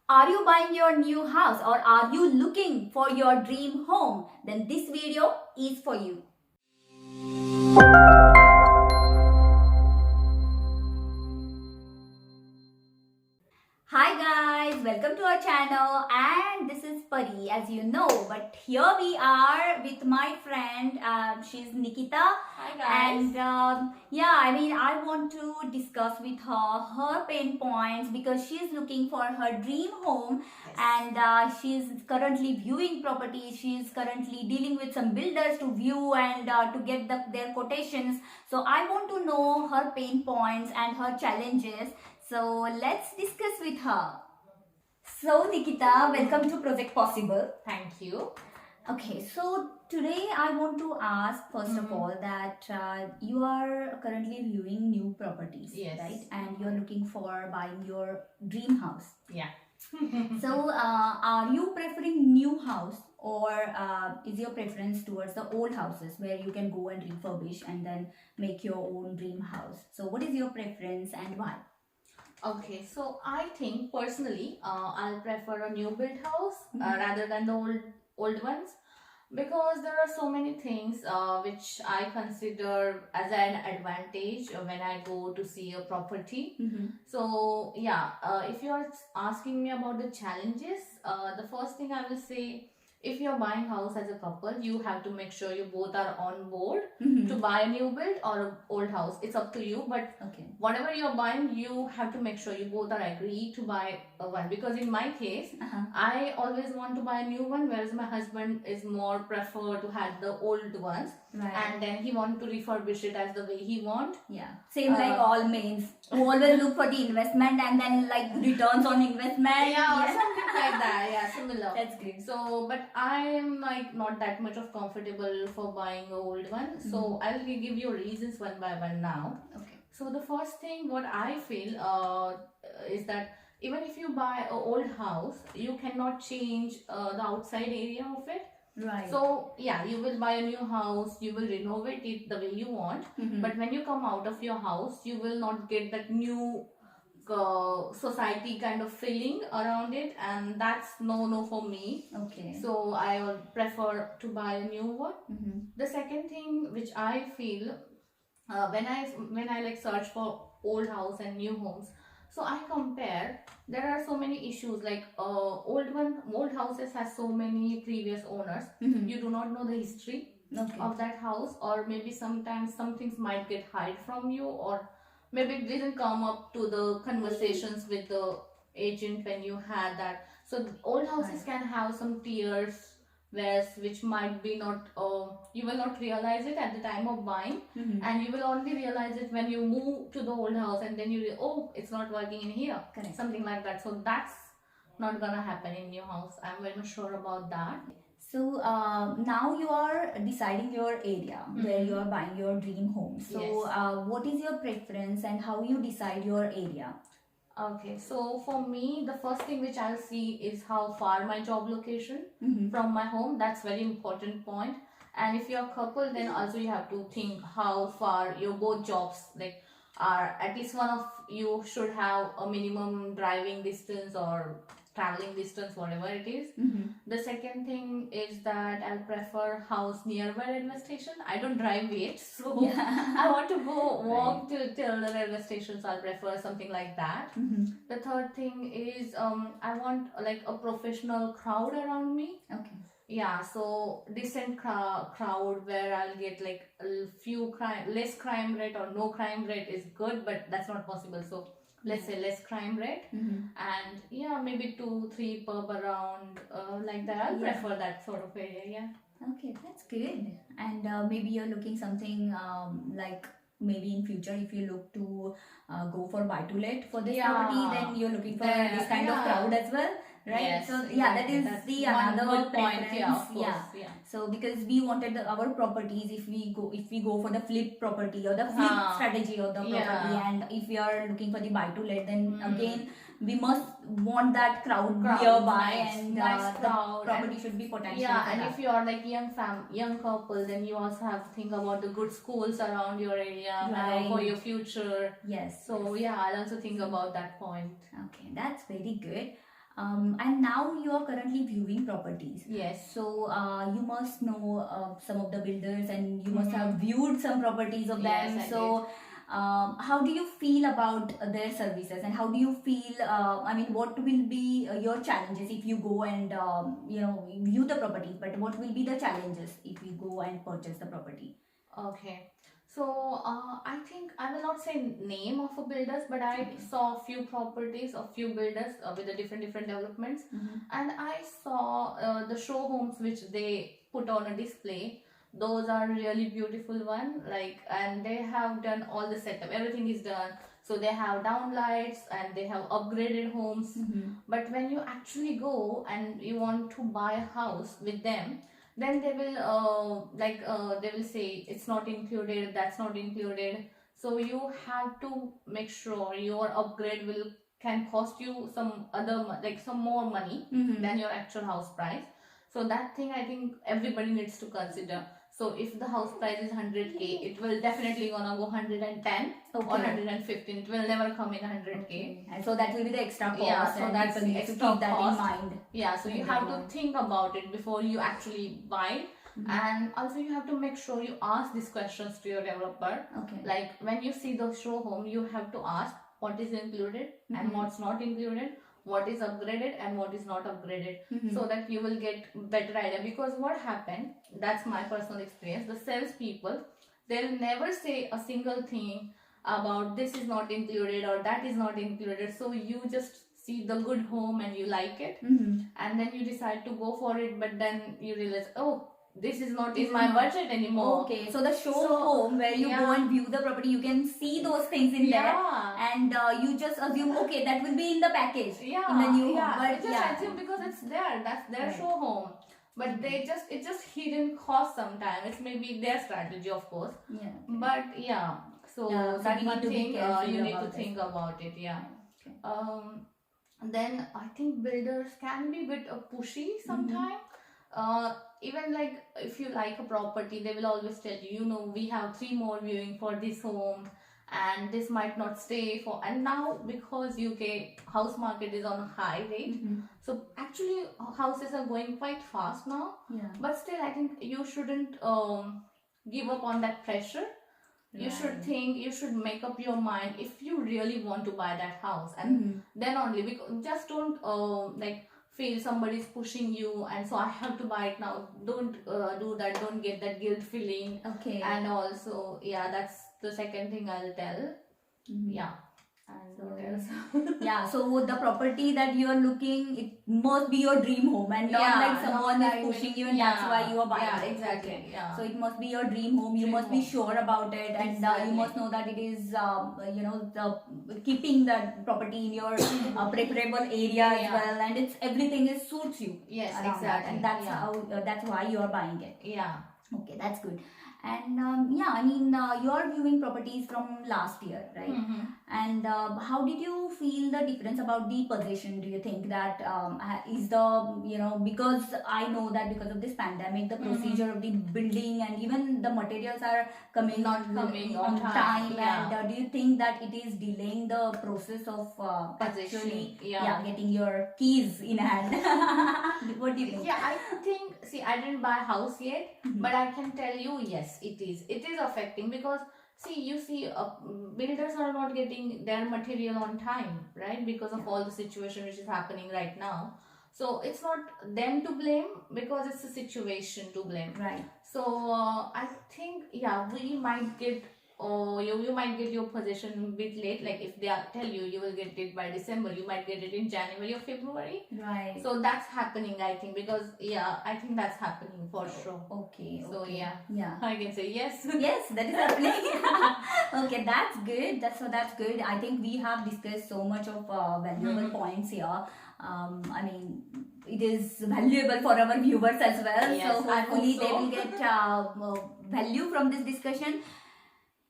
Are you buying your new house or are you looking for your dream home? Then this video is for you. Hi guys, welcome to our channel and this is Pari as you know, but here we are with my friend, she's Nikita. Hi guys. And I want to discuss with her pain points because she's looking for her dream home. Yes. And she's currently viewing properties. She's currently dealing with some builders to view and to get their quotations. So I want to know her pain points and her challenges. So let's discuss with her. So Nikita, welcome to Project Possible. Thank you. Okay, so today I want to ask first of all that you are currently viewing new properties, Yes. right? And you're looking for buying your dream house. Yeah. So are you preferring new house or is your preference towards the old houses where you can go and refurbish and then make your own dream house? So what is your preference and why? Okay, so I think personally, I'll prefer a new built house rather than the old ones, because there are so many things which I consider as an advantage when I go to see a property. So yeah, if you are asking me about the challenges, the first thing I will say, if you're buying house as a couple, you have to make sure you both are on board to buy a new build or an old house. It's up to you, but Okay. whatever you're buying, you have to make sure you both are agreed to buy one. Because in my case, I always want to buy a new one, whereas my husband is more prefer to have the old ones, Right. and then he want to refurbish it as the way he want. Yeah, same like all mains who always look for the investment and then like returns on investment. Yeah, something like that. Yeah, similar. That's great. So, but I am like not that much of comfortable for buying an old one. So I will give you reasons one by one now. Okay. So the first thing what I feel is that even if you buy an old house, you cannot change the outside area of it. Right. So yeah, you will buy a new house, you will renovate it the way you want, but when you come out of your house, you will not get that new society kind of feeling around it, and that's no for me. Okay. So I would prefer to buy a new one. The second thing which I feel when I like search for old house and new homes, so I compare. There are so many issues like old houses has so many previous owners. You do not know the history of that house, or maybe sometimes some things might get hide from you, or maybe it didn't come up to the conversations with the agent when you had that. So old houses can have some tears which might be not you will not realize it at the time of buying, and you will only realize it when you move to the old house, and then oh, it's not working in here. Correct. Something like that. So that's not gonna happen in your house. I'm very much sure about that. So now you are deciding your area where you are buying your dream home. So Yes. what is your preference and how you decide your area? Okay, so for me, the first thing which I'll see is how far my job location from my home. That's very important point. And if you're a couple, then also you have to think how far your both jobs like are. At least one of you should have a minimum driving distance or traveling distance, whatever it is. The second thing is that I'll prefer house nearby railway station. I don't drive yet, so I want to go walk till the railway station, so I'll prefer something like that. The third thing is I want like a professional crowd around me. Okay. Yeah, so decent crowd where I'll get like a few less crime rate or no crime rate is good, but that's not possible. So let's say less crime rate, and yeah, maybe 2-3 pub around like that. I'll prefer that sort of area. Yeah. Okay, that's good. And maybe you're looking something like maybe in future if you look to go for buy to let for this property, then you're looking for this kind of crowd as well, right? Yes, So yeah, that is that's the one another good point. preference. Yeah, of course. Yeah. So because we wanted our properties, if we go for the flip property or the flip strategy of the property, and if we are looking for the buy to let, then again we must want that crowd nearby, and nice the crowd, property should be potential. Yeah, and if you are like young couple, then you also have to think about the good schools around your area for your future. Yes. So yeah, I'll also think about that point. Okay, that's very good. And now you are currently viewing properties. Yes. So you must know some of the builders, and you must Mhm. have viewed some properties of Yes, them. I So how do you feel about their services, and how do you feel? I mean, what will be your challenges if you go and view the property? But what will be the challenges if you go and purchase the property? Okay. So I think I will not say name of a builders, but I saw a few properties of few builders with the different developments, and I saw the show homes which they put on a display. Those are really beautiful one, like, and they have done all the setup. Everything is done. So they have downlights and they have upgraded homes. But when you actually go and you want to buy a house with them, then they will they will say it's not included, that's not included. So you have to make sure your upgrade will can cost you some other like some more money than your actual house price. So that thing I think everybody needs to consider. So if the house price is 100k, it will definitely gonna go 110 or 115. It will never come in 100k. And so that will be the extra cost. Yeah, so and that's people need to extra keep that cost. in mind. Yeah, so you have to think about it before you actually buy. And also you have to make sure you ask these questions to your developer. Okay. Like when you see the show home, you have to ask what is included and what's not included, what is upgraded and what is not upgraded, so that you will get better idea. Because what happened, that's my personal experience, the salespeople, they'll never say a single thing about this is not included or that is not included. So you just see the good home and you like it, and then you decide to go for it, but then you realize, oh, this is not in my budget anymore. Okay, so the show home where you go and view the property, you can see those things in there, and you just assume, okay, that will be in the package, in the new home. But just assume because it's there, that's their show home. But it's just hidden cost sometimes. It's maybe their strategy, of course. Yeah. But so that we one need to be thing careful you need to about think this. about it. Yeah. Okay. Then I think builders can be a bit pushy sometimes. Even like if you like a property, they will always tell you, we have 3 more viewing for this home, and this might not stay for. And now because UK house market is on a high rate, so actually houses are going quite fast now. Yeah. But still, I think you shouldn't give up on that pressure. You should think, you should make up your mind if you really want to buy that house, and then only, because just don't feel somebody's pushing you and so I have to buy it now. Don't do that. Don't get that guilt feeling. Okay. And also, that's the second thing I'll tell. Yeah. And what else? Yeah, so the property that you are looking, it must be your dream home, and not like someone is pushing you, and that's why you are buying it. Exactly. Okay. So it must be your dream home. You must be sure about it, and you must know that it is, keeping that property in your preferable area as well, and it's everything is suits you. Yes, around that, and that's how that's why you are buying it. Yeah. Okay, that's good. And I mean, you are viewing properties from last year, right? And how did you feel the difference about the possession? Do you think that is the, because I know that because of this pandemic, the procedure of the building and even the materials are not coming on time. Yeah. And do you think that it is delaying the process of actually getting your keys in hand? What do you think? Yeah, I think, see, I didn't buy a house yet, but I can tell you, yes, it is affecting, because you see builders are not getting their material on time, right, because of all the situation which is happening right now. So it's not them to blame, because it's a situation to blame, right? So I think we might get, you might get your possession a bit late. Like if they tell you will get it by December, you might get it in January or February. Right. So that's happening, I think, because I think that's happening for sure. Okay. So yeah, I can say yes. Yes, that is happening. Okay, that's good. That's good. I think we have discussed so much of valuable points here. I mean, it is valuable for our viewers as well. Yes, so hopefully they will get value from this discussion.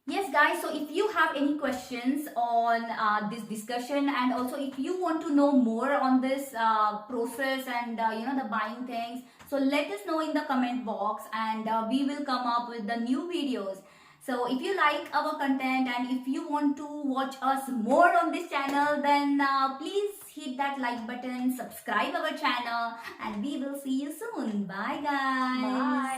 Yes, guys, so if you have any questions on this discussion, and also if you want to know more on this process and the buying things, so let us know in the comment box, and we will come up with the new videos. So if you like our content and if you want to watch us more on this channel, then please hit that like button, subscribe our channel, and we will see you soon. Bye guys. Bye.